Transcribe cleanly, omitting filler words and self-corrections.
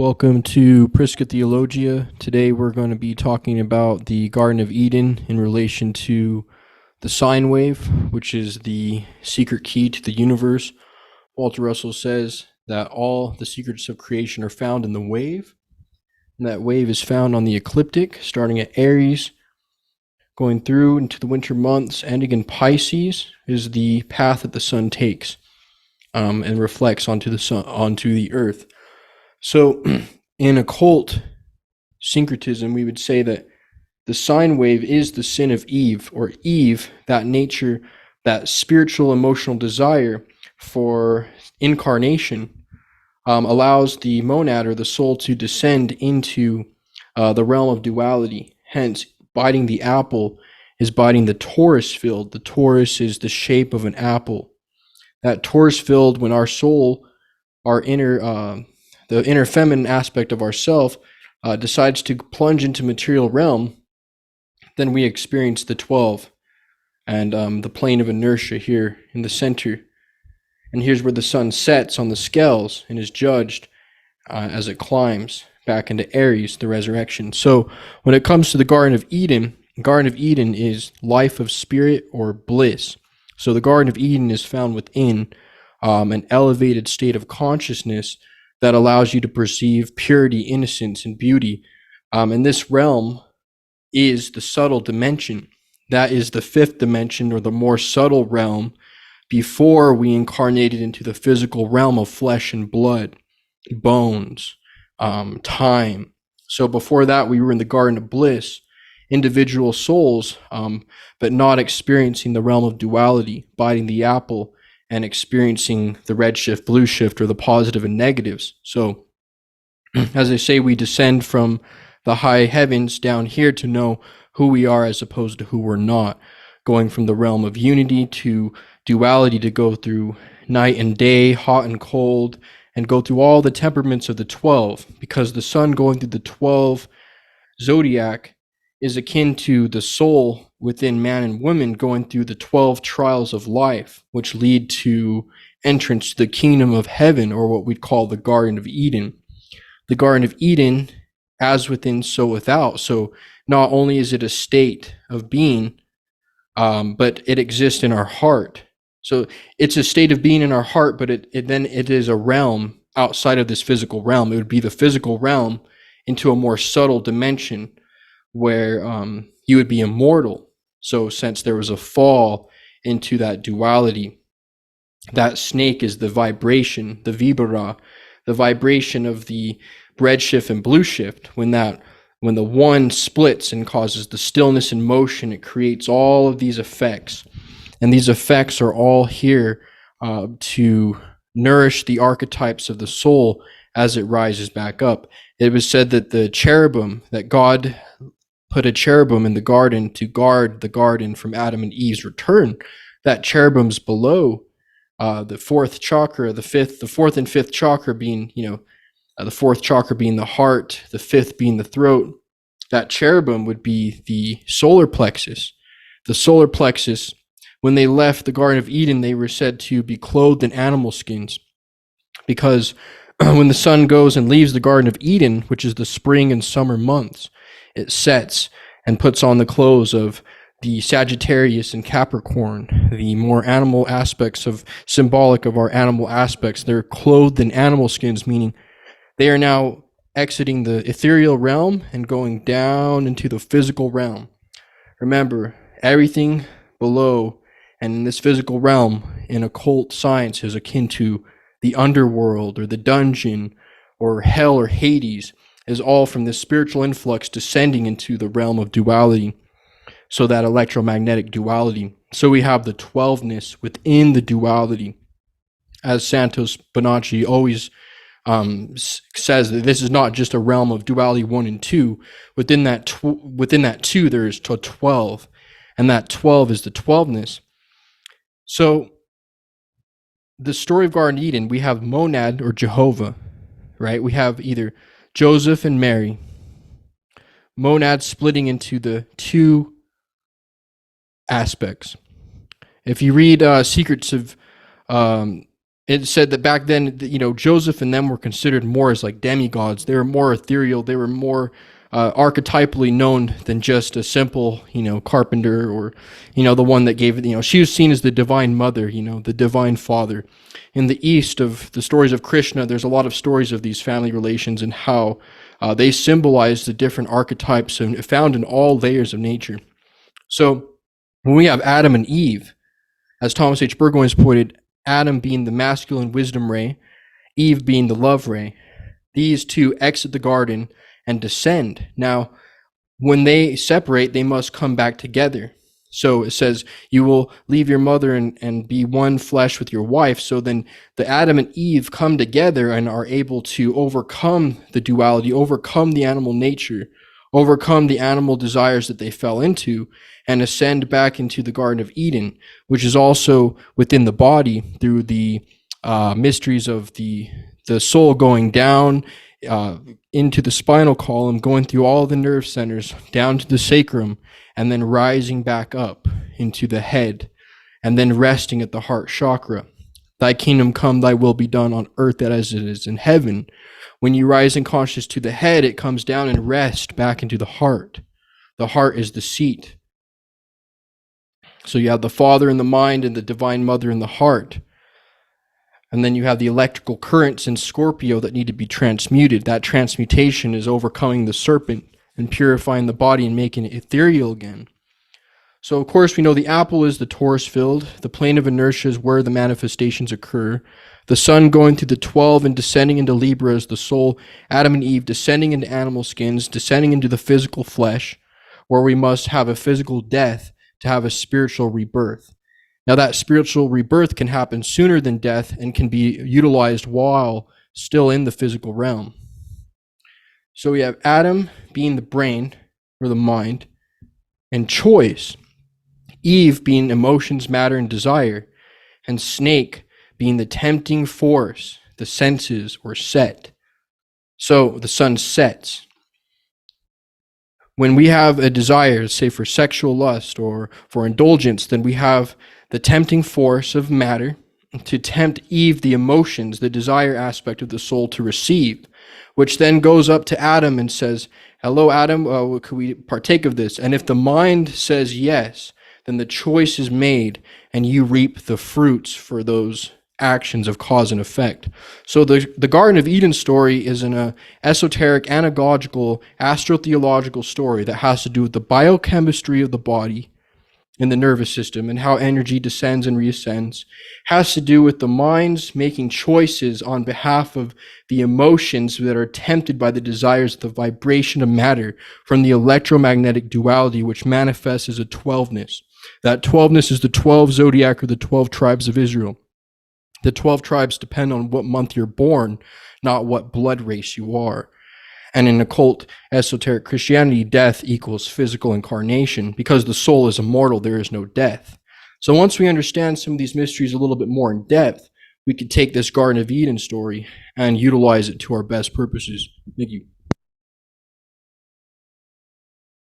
Welcome to Prisca Theologia. Today we're going to be talking about the Garden of Eden in relation to the sine wave, which is the secret key to the universe. Walter Russell says that all the secrets of creation are found in the wave, and that wave is found on the ecliptic, starting at Aries, going through into the winter months, ending in Pisces, is the path that the sun takes and reflects onto the sun, onto the earth. So in occult syncretism, we would say that the sine wave is the sin of Eve, or Eve, that nature, that spiritual emotional desire for incarnation, allows the monad or the soul to descend into the realm of duality. Hence, biting the apple is biting the torus field. The torus is the shape of an apple. That torus field, when our soul, our the inner feminine aspect of ourself, decides to plunge into material realm, then we experience the 12 and the plane of inertia here in the center. And here's where the sun sets on the scales and is judged as it climbs back into Aries, the resurrection. So when it comes to the Garden of Eden is life of spirit or bliss. So the Garden of Eden is found within an elevated state of consciousness that allows you to perceive purity, innocence, and beauty. And this realm is the subtle dimension. That is the fifth dimension, or the more subtle realm, before we incarnated into the physical realm of flesh and blood, bones, time. So before that, we were in the Garden of Bliss, individual souls, but not experiencing the realm of duality, biting the apple, and experiencing the red shift, blue shift, or the positive and negatives. So, as I say, we descend from the high heavens down here to know who we are as opposed to who we're not, going from the realm of unity to duality, to go through night and day, hot and cold, and go through all the temperaments of the 12, because the sun going through the 12 zodiac is akin to the soul within man and woman going through the 12 trials of life, which lead to entrance to the kingdom of heaven, or what we'd call the Garden of Eden. The Garden of Eden, as within, so without. So not only is it a state of being, but it exists in our heart. So it's a state of being in our heart, but it is a realm outside of this physical realm. It would be the physical realm into a more subtle dimension, where you would be immortal. So since there was a fall into that duality, that snake is the vibration, the vibra, the vibration of the red shift and blue shift. When the one splits and causes the stillness and motion, it creates all of these effects. And these effects are all here to nourish the archetypes of the soul as it rises back up. It was said that the cherubim, that God put a cherubim in the garden to guard the garden from Adam and Eve's return. That cherubim's below the fourth chakra, the fourth and fifth chakra being, the fourth chakra being the heart, the fifth being the throat. That cherubim would be the solar plexus. The solar plexus, when they left the Garden of Eden, they were said to be clothed in animal skins, because when the sun goes and leaves the Garden of Eden, which is the spring and summer months, it sets and puts on the clothes of the Sagittarius and Capricorn, the more animal aspects of symbolic of our animal aspects. They're clothed in animal skins, meaning they are now exiting the ethereal realm and going down into the physical realm. Remember, everything below and in this physical realm in occult science is akin to the underworld, or the dungeon, or hell, or Hades, is all from this spiritual influx descending into the realm of duality. So that electromagnetic duality. So we have the 12ness within the duality. As Santos Bonacci always says, that this is not just a realm of duality 1 and 2. Within that 2, there is 12. And that 12 is the 12ness. So the story of Garden of Eden, we have monad, or Jehovah, right? We have either Joseph and Mary, monad splitting into the two aspects. If you read Secrets of it said that back then, Joseph and them were considered more as like demigods. They were more ethereal. They were more archetypally known than just a simple, carpenter, or, the one that gave it. She was seen as the divine mother, the divine father. In the East of the stories of Krishna, there's a lot of stories of these family relations and how they symbolize the different archetypes found in all layers of nature. So when we have Adam and Eve, as Thomas H. Burgoyne has pointed, Adam being the masculine wisdom ray, Eve being the love ray, these two exit the garden and descend. Now, when they separate, they must come back together. So it says, you will leave your mother and be one flesh with your wife. So then the Adam and Eve come together and are able to overcome the duality, overcome the animal nature, overcome the animal desires that they fell into, and ascend back into the Garden of Eden, which is also within the body through the mysteries of the soul going down into the spinal column, going through all the nerve centers, down to the sacrum, and then rising back up into the head, and then resting at the heart chakra. Thy kingdom come, thy will be done on earth as it is in heaven. When you rise in consciousness to the head, it comes down and rests back into the heart. The heart is the seat. So you have the Father in the mind and the Divine Mother in the heart. And then you have the electrical currents in Scorpio that need to be transmuted. That transmutation is overcoming the serpent and purifying the body and making it ethereal again. So, of course, we know the apple is the torus field. The plane of inertia is where the manifestations occur. The sun going through the 12 and descending into Libra is the soul. Adam and Eve descending into animal skins, descending into the physical flesh, where we must have a physical death to have a spiritual rebirth. Now, that spiritual rebirth can happen sooner than death and can be utilized while still in the physical realm. So we have Adam being the brain or the mind and choice, Eve being emotions, matter, and desire, and snake being the tempting force, the senses or set. So the sun sets. When we have a desire, say for sexual lust or for indulgence, then we have the tempting force of matter to tempt Eve, the emotions, the desire aspect of the soul to receive, which then goes up to Adam and says, hello, Adam, could we partake of this? And if the mind says yes, then the choice is made and you reap the fruits for those actions of cause and effect. So the Garden of Eden story is an esoteric, anagogical, astrotheological story that has to do with the biochemistry of the body in the nervous system and how energy descends and reascends, has to do with the minds making choices on behalf of the emotions that are tempted by the desires of the vibration of matter from the electromagnetic duality, which manifests as a 12ness. That 12ness is the 12 zodiac or the 12 tribes of Israel. The 12 tribes depend on what month you're born, not what blood race you are. And in occult esoteric Christianity, death equals physical incarnation. Because the soul is immortal, there is no death. So once we understand some of these mysteries a little bit more in depth, we could take this Garden of Eden story and utilize it to our best purposes. Thank you.